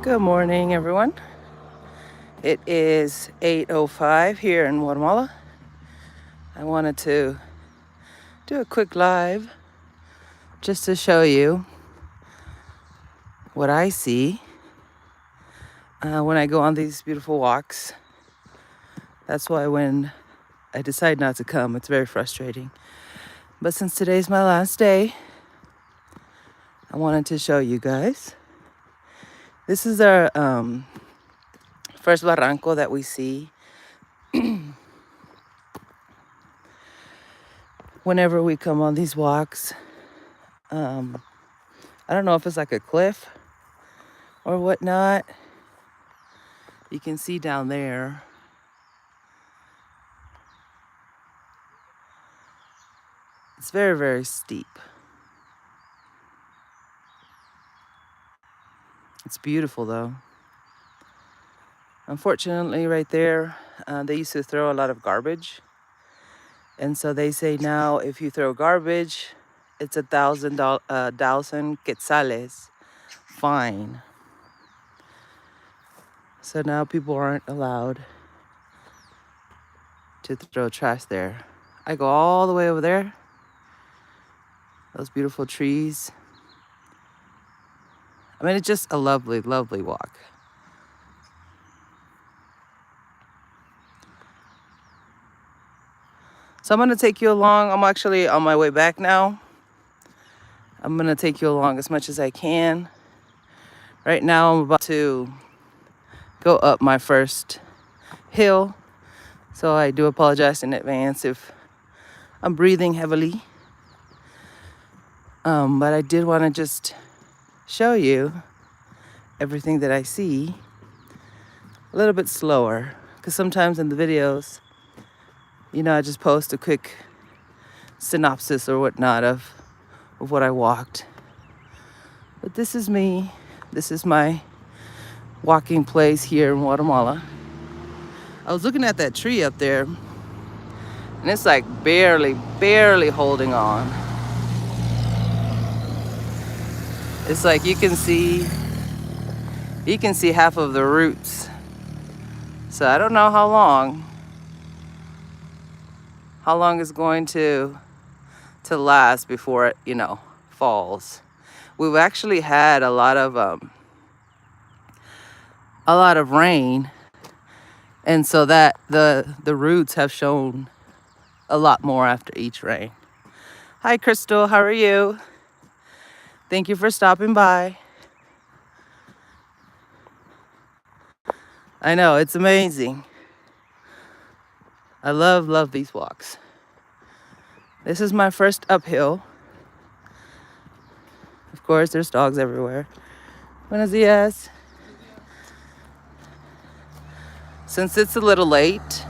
Good morning, everyone. It is 8:05 here in Guatemala. I wanted to do a quick live just to show you what I see when I go on these beautiful walks. That's why when I decide not to come, it's very frustrating. But since today's my last day, I wanted to show you guys. This is our first barranco that we see whenever we come on these walks. I don't know if it's like a cliff or whatnot. You can see down there. It's very, very steep. It's beautiful though. Unfortunately, right there, they used to throw a lot of garbage. And so they say now if you throw garbage, it's $1,000 quetzales fine. So now people aren't allowed to throw trash there. I go all the way over there. Those beautiful trees. I mean, it's just a lovely, lovely walk. So I'm gonna take you along. I'm actually on my way back now. I'm gonna take you along as much as I can. Right now I'm about to go up my first hill. So I do apologize in advance if I'm breathing heavily. But I did want to just show you everything that I see a little bit slower. Because sometimes in the videos, I just post a quick synopsis or whatnot of what I walked. But this is me. This is my walking place here in Guatemala. I was looking at that tree up there, and it's like barely holding on. It's like you can see half of the roots. So I don't know how long it's going to last before it, falls. We've actually had a lot of rain, and so that the roots have shown a lot more after each rain. Hi, Crystal. How are you? Thank you for stopping by. I know, it's amazing. I love these walks. This is my first uphill. Of course, there's dogs everywhere. Buenos dias. Since it's a little late,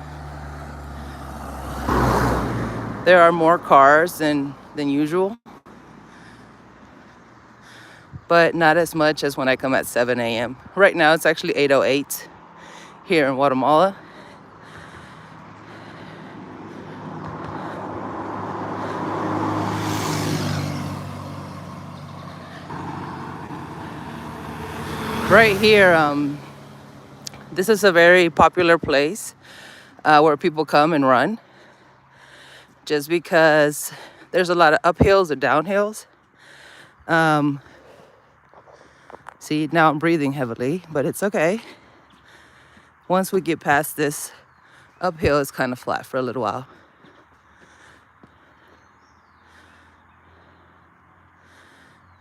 there are more cars than usual. But not as much as when I come at 7 a.m. Right now, it's actually 8:08 here in Guatemala. Right here, this is a very popular place where people come and run. Just because there's a lot of uphills and downhills. See, now I'm breathing heavily, but it's okay. Once we get past this uphill, it's kind of flat for a little while.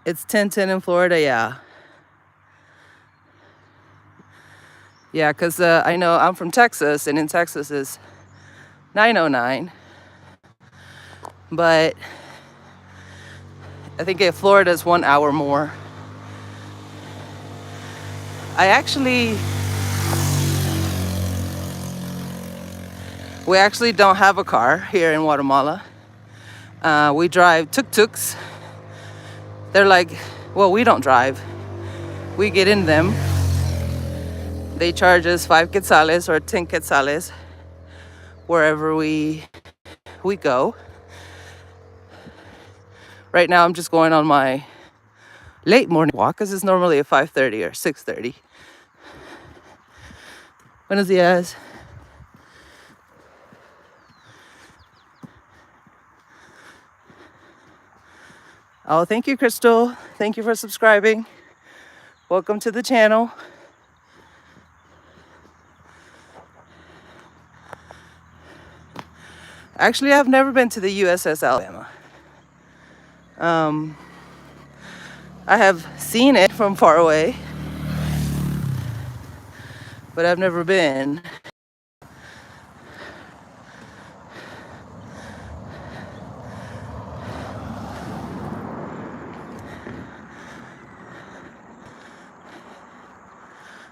It's 10:10 in Florida, yeah. Yeah, because I know I'm from Texas, and in Texas is 9:09. But I think in Florida is 1 hour more. We actually don't have a car here in Guatemala. We drive tuk-tuks. They're like, well, we don't drive. We get in them. They charge us 5 quetzales or 10 quetzales wherever we go. Right now, I'm just going on my late morning walk because it's normally at 5:30 or 6:30. Buenos dias. Oh, thank you, Crystal. Thank you for subscribing. Welcome to the channel. Actually, I've never been to the USS Alabama. I have seen it from far away, but I've never been.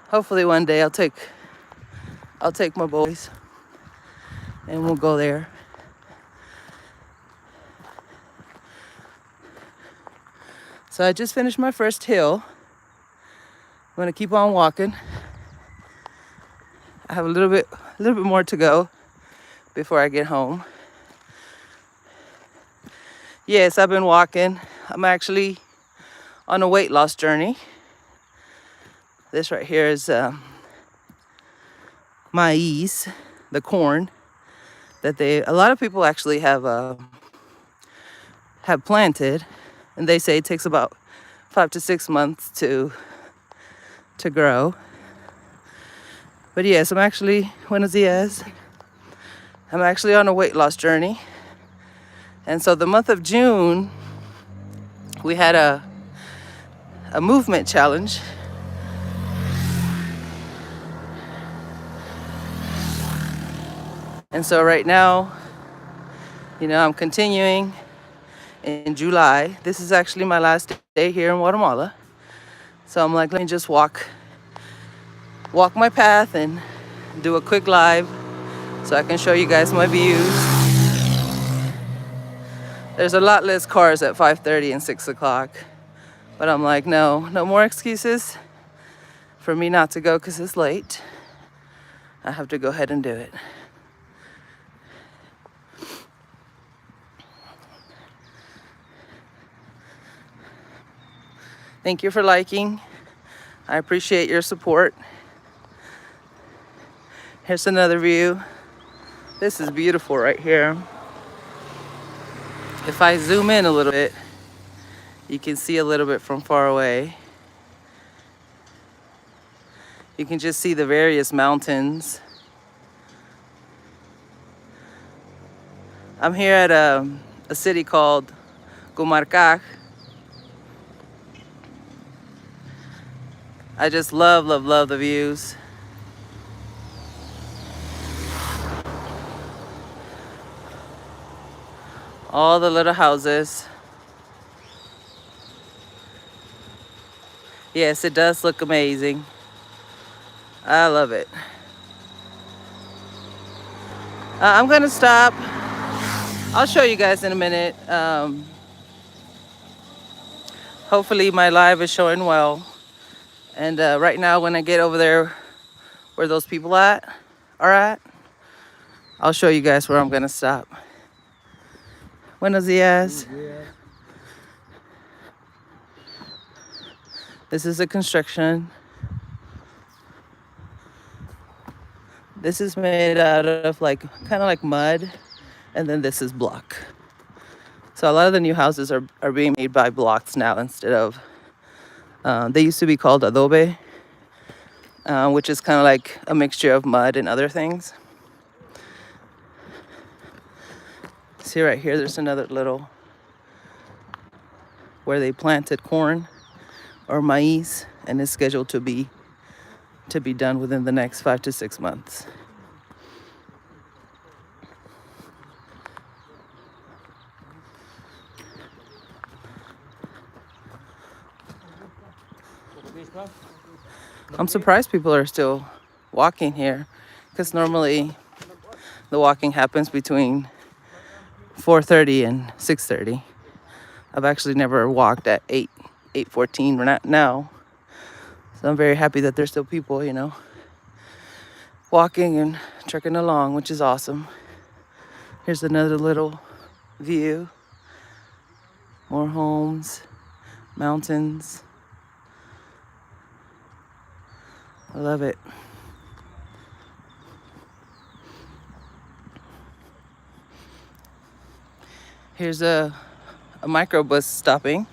Hopefully one day I'll take my boys and we'll go there. So I just finished my first hill. I'm gonna keep on walking. I have a little bit more to go before I get home. Yes, I've been walking. I'm actually on a weight loss journey. This right here is maize, the corn that a lot of people actually have planted, and they say it takes about 5 to 6 months to grow. But yes, buenos dias. I'm actually on a weight loss journey. And so the month of June, we had a movement challenge. And so right now, I'm continuing in July. This is actually my last day here in Guatemala. So I'm like, let me just walk my path and do a quick live so I can show you guys my views. There's a lot less cars at 5:30 and 6 o'clock. But I'm like, no more excuses for me not to go because it's late. I have to go ahead and do it. Thank you for liking. I appreciate your support. Here's another view. This is beautiful right here. If I zoom in a little bit, you can see a little bit from far away. You can just see the various mountains. I'm here at a city called Gumarcaj. I just love the views. All the little houses. Yes, it does look amazing. I love it. I'm gonna stop. I'll show you guys in a minute. Hopefully my live is showing well. And right now, when I get over there where those people are at, I'll show you guys where I'm gonna stop. Buenos dias. This is a construction. This is made out of kind of like mud, and then this is block. So a lot of the new houses are being made by blocks now instead of, they used to be called adobe, which is kind of like a mixture of mud and other things. See right here, there's another little where they planted corn or maize, and it's scheduled to be done within the next 5 to 6 months. I'm surprised people are still walking here, because normally the walking happens between 4:30 and 6:30. I've actually never walked at 8:14 now. So I'm very happy that there's still people, walking and trekking along, which is awesome. Here's another little view. More homes, mountains. love it. Here's a microbus stopping.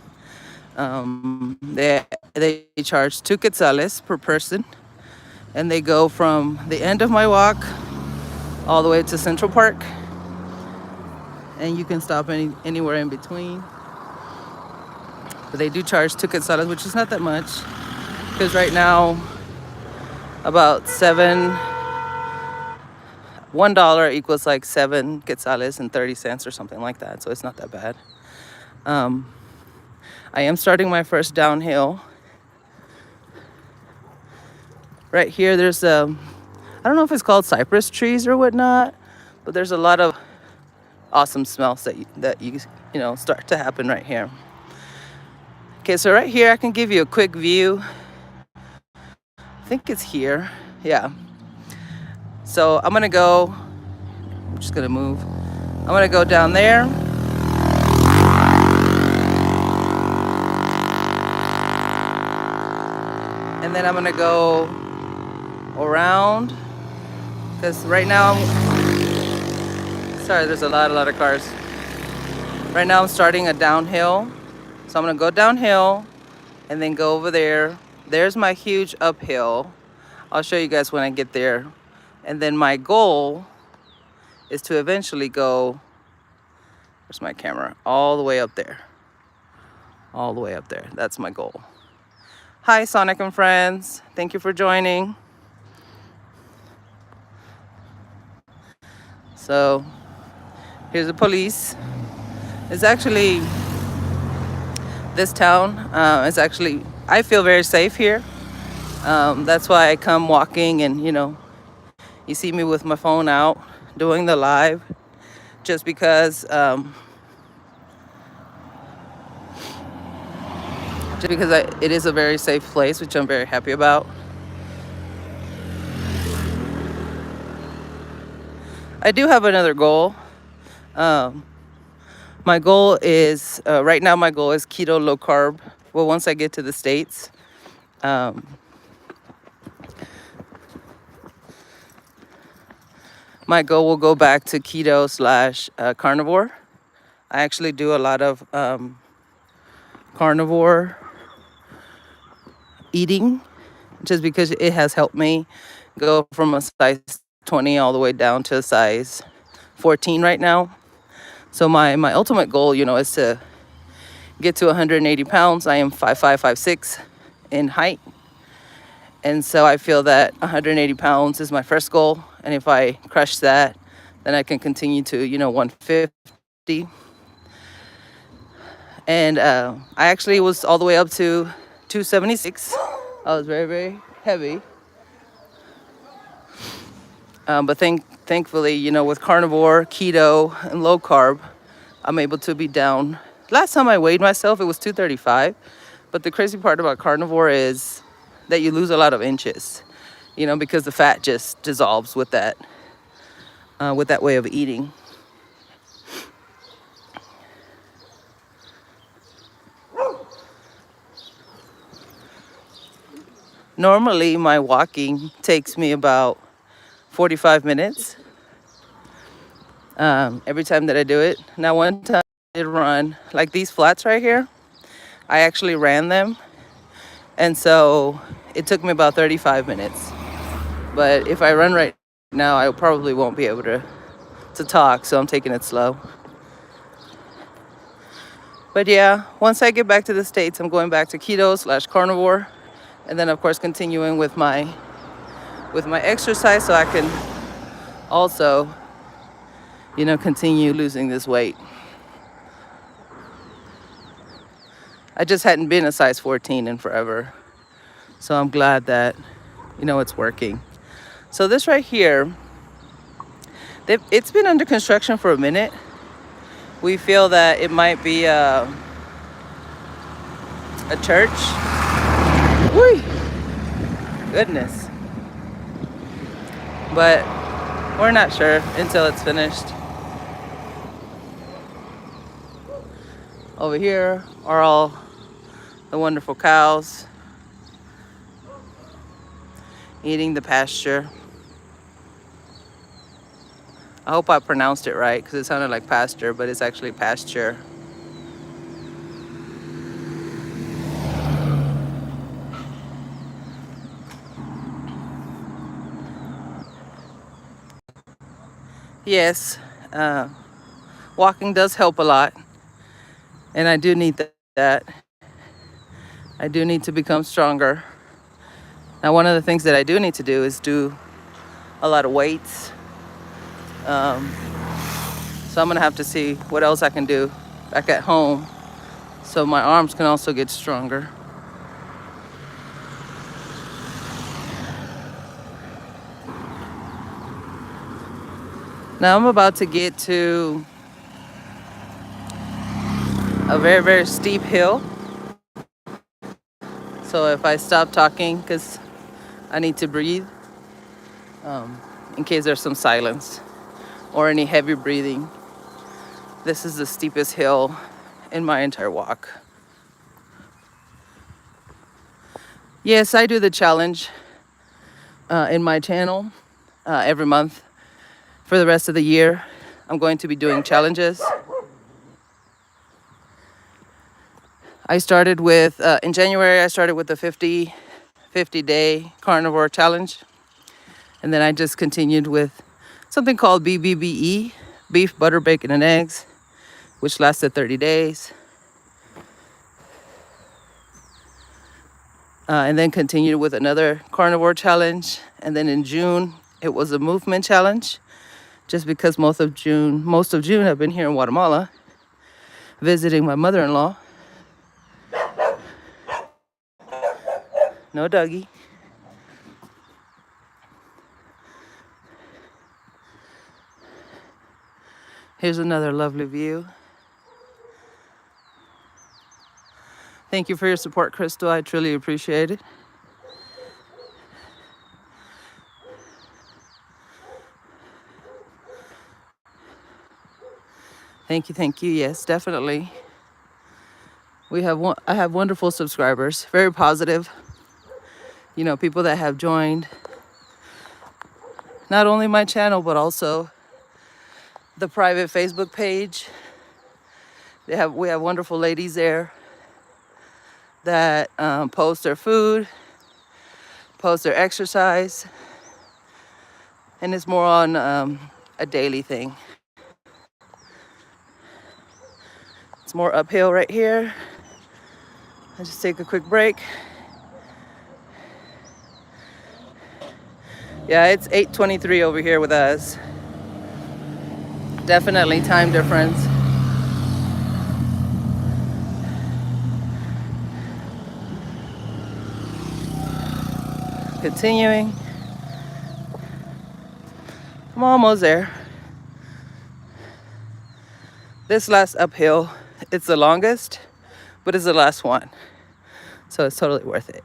They charge 2 quetzales per person, and they go from the end of my walk all the way to Central Park, and you can stop anywhere in between. But they do charge 2 quetzales, which is not that much, because right now about $1 equals like 7 quetzales and 30 cents or something like that, so it's not that bad. I am starting my first downhill. Right here, there's I don't know if it's called cypress trees or whatnot, but there's a lot of awesome smells that you know start to happen right here. Okay, so right here I can give you a quick view. I think it's here. Yeah. So I'm just gonna move. I'm gonna go down there. And then I'm gonna go around, because right now sorry, there's a lot of cars. Right now I'm starting a downhill. So I'm gonna go downhill and then go over there. There's my huge uphill. I'll show you guys when I get there. And then my goal is to eventually go, where's my camera? All the way up there. All the way up there. That's my goal. Hi, Sonic and friends. Thank you for joining. So here's the police. It's actually, this town is actually, I feel very safe here. That's why I come walking, and you see me with my phone out doing the live, just because it is a very safe place, which I'm very happy about. I do have another goal. My goal is, right now my goal is keto low carb. Well, once I get to the States, my goal will go back to keto / carnivore. I actually do a lot of carnivore eating, just because it has helped me go from a size 20 all the way down to a size 14 right now. So my ultimate goal, is to get to 180 pounds. I am 5'5", 5'6" in height. And so I feel that 180 pounds is my first goal. And if I crush that, then I can continue to, 150. And I actually was all the way up to 276. I was very, very heavy. But thankfully, with carnivore, keto, and low carb, I'm able to be down. Last time I weighed myself, it was 235. But the crazy part about carnivore is that you lose a lot of inches, because the fat just dissolves with that way of eating. Normally, my walking takes me about 45 minutes every time that I do it. Now, one time I did run, like these flats right here, I actually ran them. And so it took me about 35 minutes. But if I run right now, I probably won't be able to talk, so I'm taking it slow. But yeah, once I get back to the States, I'm going back to keto / carnivore. And then, of course, continuing with my exercise, so I can also, continue losing this weight. I just hadn't been a size 14 in forever. So I'm glad that, it's working. So this right here, it's been under construction for a minute. We feel that it might be a church. Whee! Goodness. But we're not sure until it's finished. Over here are all the wonderful cows. eating the pasture. I hope I pronounced it right because it sounded like pasture, but it's actually pasture. Yes, uh, walking does help a lot, and I do need that. I do need to become stronger. Now, one of the things that I do need to do is do a lot of weights. Um, so I'm gonna have to see what else I can do back at home so my arms can also get stronger. Now I'm about to get to a very, very steep hill. So if I stop talking, because I need to breathe, in case there's some silence or any heavy breathing. This is the steepest hill in my entire walk. Yes, I do the challenge in my channel every month. For the rest of the year, I'm going to be doing challenges. I started with, in January, I started with the 50 day carnivore challenge. And then I just continued with something called BBBE, beef, butter, bacon, and eggs, which lasted 30 days. And then continued with another carnivore challenge. And then in June, it was a movement challenge, just because most of June I've been here in Guatemala visiting my mother-in-law. No Dougie. Here's another lovely view. Thank you for your support, Crystal. I truly appreciate it. Thank you, thank you. Yes, definitely. I have wonderful subscribers, very positive. You know, people that have joined not only my channel, but also the private Facebook page. We have wonderful ladies there that post their food, post their exercise, and it's more on a daily thing. It's more uphill right here. I'll just take a quick break. Yeah, it's 8:23 over here with us. Definitely time difference. Continuing. I'm almost there. This last uphill, it's the longest, but it's the last one. So it's totally worth it.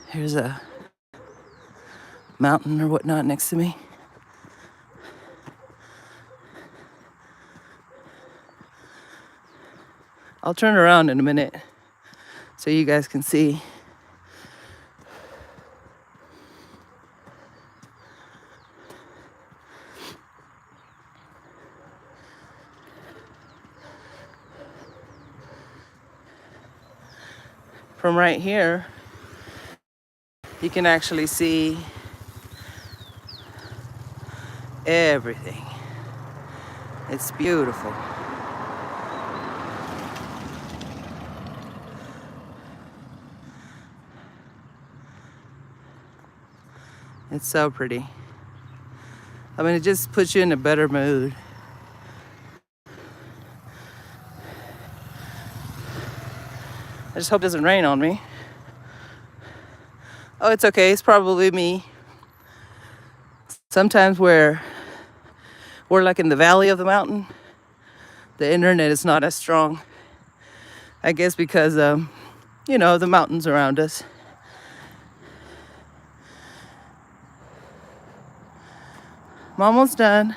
Here's a mountain or whatnot next to me. I'll turn around in a minute so you guys can see. From right here, you can actually see everything. It's beautiful. It's so pretty. I mean, it just puts you in a better mood. I just hope it doesn't rain on me. Oh, it's okay. It's probably me. Sometimes we're like in the valley of the mountain, the internet is not as strong. I guess because, you know, the mountains around us. I'm almost done.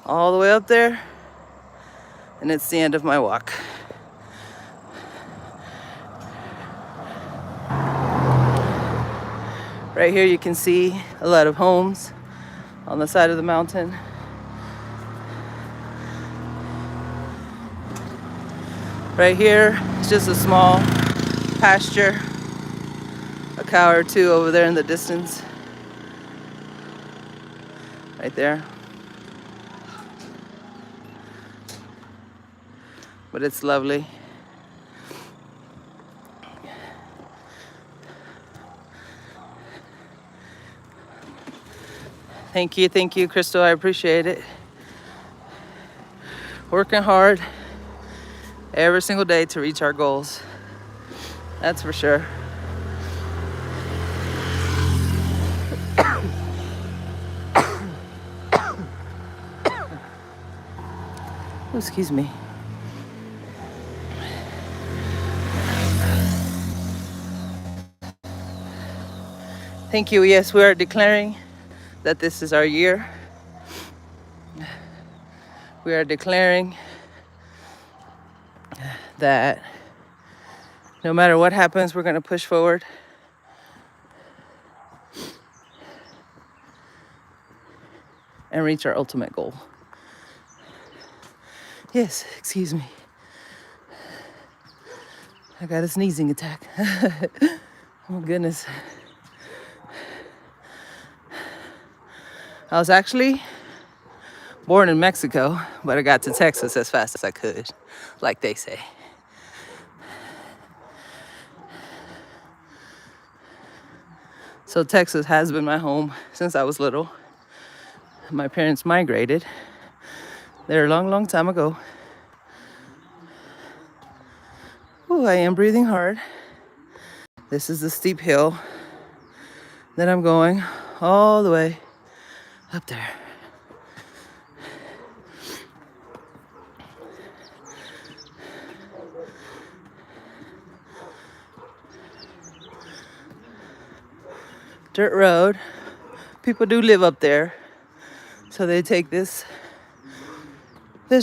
All the way up there. And it's the end of my walk. Right here you can see a lot of homes on the side of the mountain. Right here, it's just a small pasture. A cow or two over there in the distance. Right there. But it's lovely. Thank you, Crystal. I appreciate it. Working hard every single day to reach our goals. That's for sure. Oh, excuse me. Thank you. Yes, we are declaring that this is our year. We are declaring that no matter what happens, we're going to push forward. And reach our ultimate goal. Yes, excuse me. I got a sneezing attack. Oh my goodness. I was actually born in Mexico, but I got to Texas as fast as I could, like they say. So Texas has been my home since I was little. My parents migrated there a long, long time ago. Ooh, I am breathing hard. This is the steep hill that I'm going all the way up there. Dirt road. People do live up there. So they take this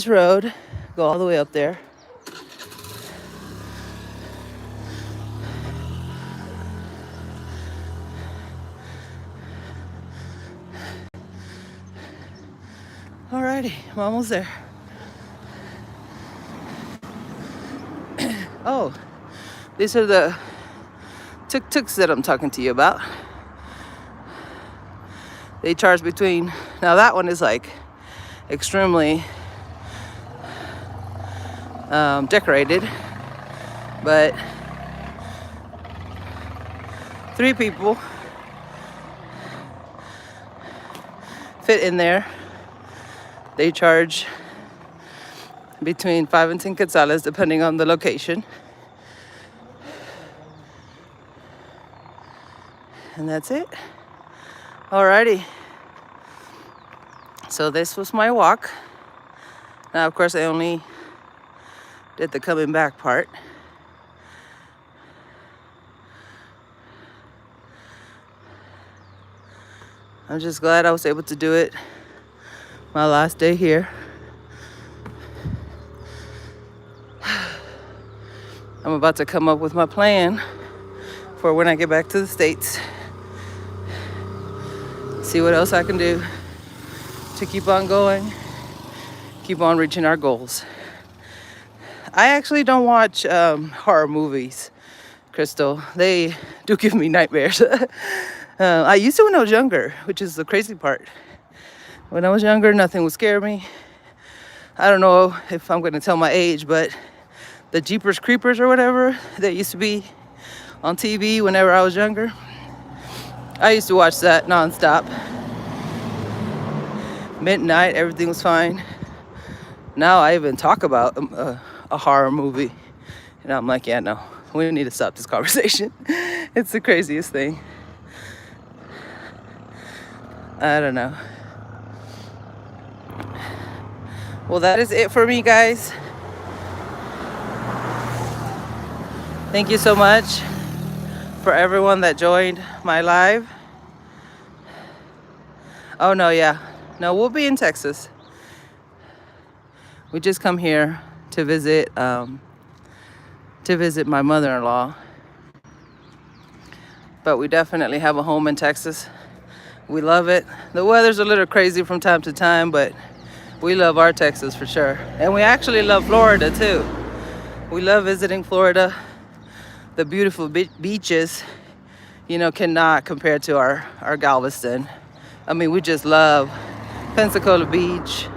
road, go all the way up there. Alrighty, I'm almost there. Oh, these are the tuk-tuks that I'm talking to you about. They charge between, now that one is like extremely decorated, but 3 people fit in there. They charge between 5 and 10 quetzales depending on the location. And that's it. Alrighty. So this was my walk. Now, of course, I only did the coming back part. I'm just glad I was able to do it my last day here. I'm about to come up with my plan for when I get back to the States. See what else I can do to keep on going, keep on reaching our goals. I actually don't watch horror movies, Crystal. They do give me nightmares. I used to when I was younger, which is the crazy part. When I was younger, nothing would scare me. I don't know if I'm going to tell my age, but the Jeepers Creepers or whatever that used to be on TV whenever I was younger, I used to watch that nonstop. Midnight, everything was fine. Now I even talk about a horror movie. And I'm like, yeah, no, we need to stop this conversation. It's the craziest thing. I don't know. Well, that is it for me, guys. Thank you so much for everyone that joined my live. Oh, no, yeah. No, we'll be in Texas. We just come here to visit my mother-in-law. but we definitely have a home in Texas. We love it. The weather's a little crazy from time to time, but we love our Texas for sure. And we actually love Florida too. We love visiting Florida. The beautiful beaches, you know, cannot compare to our Galveston. I mean, we just love Pensacola Beach.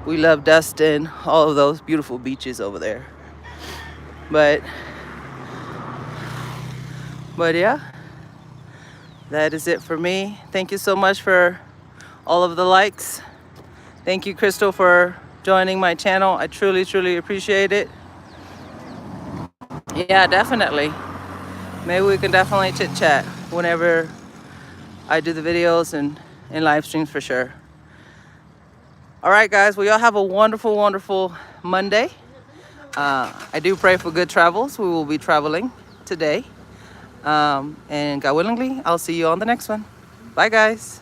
We love Dustin, all of those beautiful beaches over there. But yeah, that is it for me. Thank you so much for all of the likes. Thank you, Crystal, for joining my channel. I truly, truly appreciate it. Yeah, definitely. Maybe we can definitely chit chat whenever I do the videos and live streams for sure. All right, guys. Well, y'all have a wonderful, wonderful Monday. I do pray for good travels. We will be traveling today. And God willingly, I'll see you on the next one. Bye, guys.